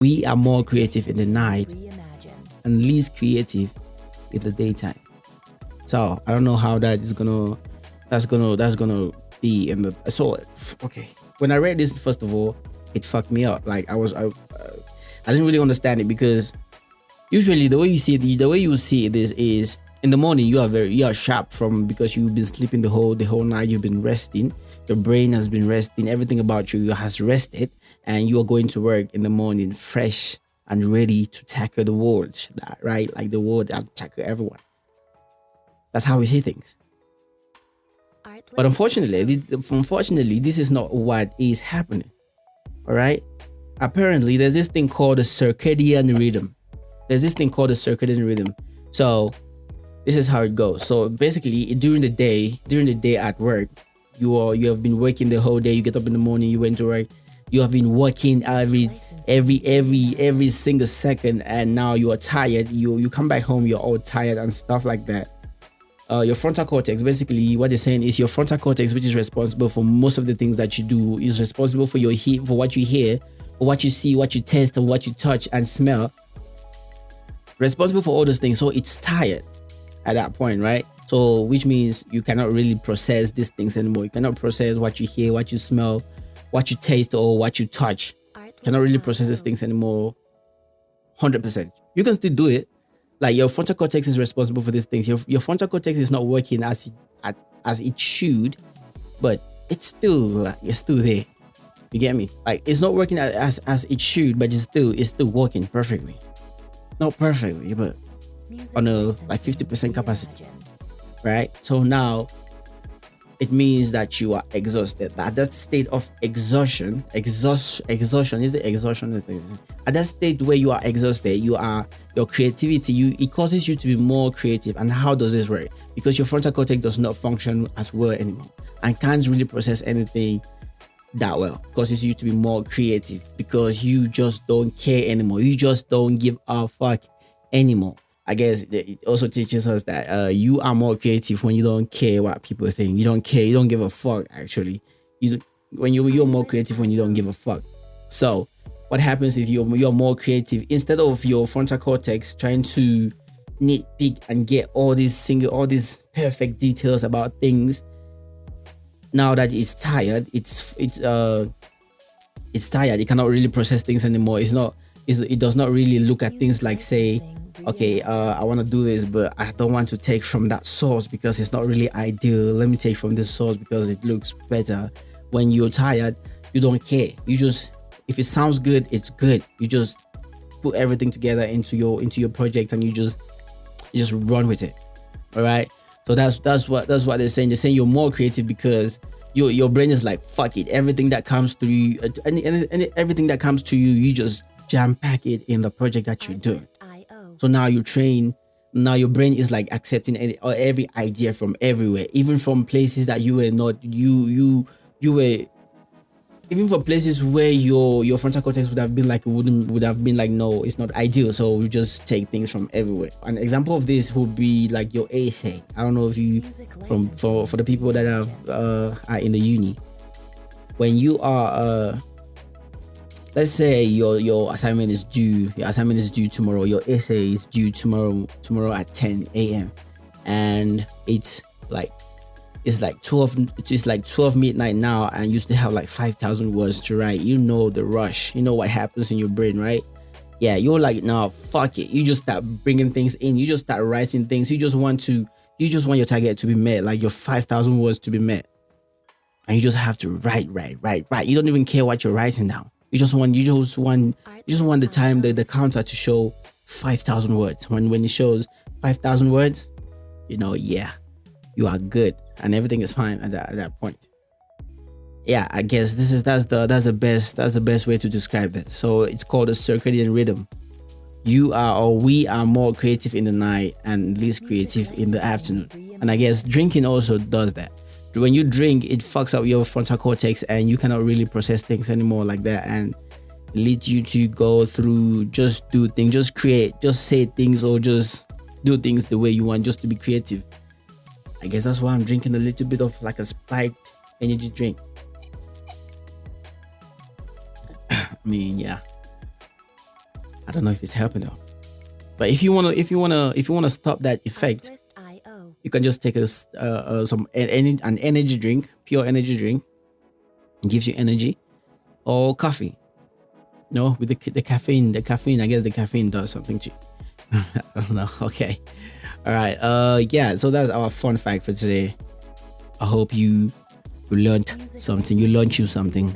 We are more creative in the night and least creative in the daytime. So I don't know how that's gonna be in the okay. When I read this, first of all, it fucked me up. Like I didn't really understand it, because usually the way you see this is in the morning you are sharp from because you've been sleeping the whole night, you've been resting, your brain has been resting, everything about you has rested, and you are going to work in the morning fresh and ready to tackle the world, right? Like the world and tackle everyone. That's how we see things. But unfortunately, this is not what is happening. All right. Apparently, there's this thing called the circadian rhythm. So this is how it goes. So basically, during the day at work, you have been working the whole day. You get up in the morning, you went to work. You have been working every single second, and now you are tired. You come back home, you're all tired and stuff like that. Your frontal cortex, basically what they're saying is your frontal cortex, which is responsible for most of the things that you do, is responsible for for what you hear, for what you see, what you taste, and what you touch and smell. Responsible for all those things. So it's tired at that point, right? So which means you cannot really process these things anymore. You cannot process what you hear, what you smell, what you taste, or what you touch. You cannot really process these things anymore 100%. You can still do it. Like your frontal cortex is responsible for these things. Your frontal cortex is not working as it should, but it's still there. You get me? Like it's not working as it should, but it's still working perfectly. Not perfectly, but on a like 50% capacity, right? So now it means that you are exhausted. At that state of exhaustion, is it exhaustion? At that state where you are exhausted, your creativity, it causes you to be more creative. And how does this work? Because your frontal cortex does not function as well anymore and can't really process anything that well. It causes you to be more creative because you just don't care anymore. You just don't give a fuck anymore. I guess it also teaches us that you are more creative when you don't care what people think. You don't care. You don't give a fuck. Actually, you're more creative when you don't give a fuck. So, what happens if you're more creative instead of your frontal cortex trying to nitpick and get all these perfect details about things? Now that it's tired, it's tired. It cannot really process things anymore. It does not really look at things like, say, okay, I want to do this, but I don't want to take from that source because it's not really ideal. Let me take from this source because it looks better. When you're tired, you don't care. You just, if it sounds good, it's good. You just put everything together into your project and you just run with it. All right. So that's what they're saying. They're saying you're more creative because your brain is like, fuck it. Everything that comes through you, everything that comes to you, you just jam pack it in the project that you're doing. So now your brain is like accepting every idea from everywhere, even from places that you were not, you were, even for places where your frontal cortex would have been like, no, it's not ideal. So you just take things from everywhere. An example of this would be like your essay. I don't know if you, for the people that are in the uni, when you are, let's say your assignment is due tomorrow. Your essay is due tomorrow at 10 a.m. and it's like 12 midnight now, and you still have like 5,000 words to write. You know the rush. You know what happens in your brain, right? Yeah, you're like, no, fuck it. You just start bringing things in. You just start writing things. You just want your target to be met, like your 5,000 words to be met, and you just have to write. You don't even care what you're writing down. You just want the time, the counter to show 5,000 words. When it shows 5,000 words, yeah, you are good and everything is fine at that point. Yeah, I guess that's the best way to describe it. So it's called a circadian rhythm. We are more creative in the night and least creative in the afternoon. And I guess drinking also does that. When you drink, it fucks up your frontal cortex and you cannot really process things anymore like that, and it leads you to go through, just do things, just create, just say things, or just do things the way you want, just to be creative. I guess that's why I'm drinking a little bit of like a spiked energy drink. I mean, yeah. I don't know if it's helping though. But if you wanna stop that effect, you can just take an energy drink, pure energy drink, it gives you energy, or coffee. No, with the caffeine, I guess the caffeine does something to you. I don't know. Okay, all right. Yeah. So that's our fun fact for today. I hope you learned something. You learned you something.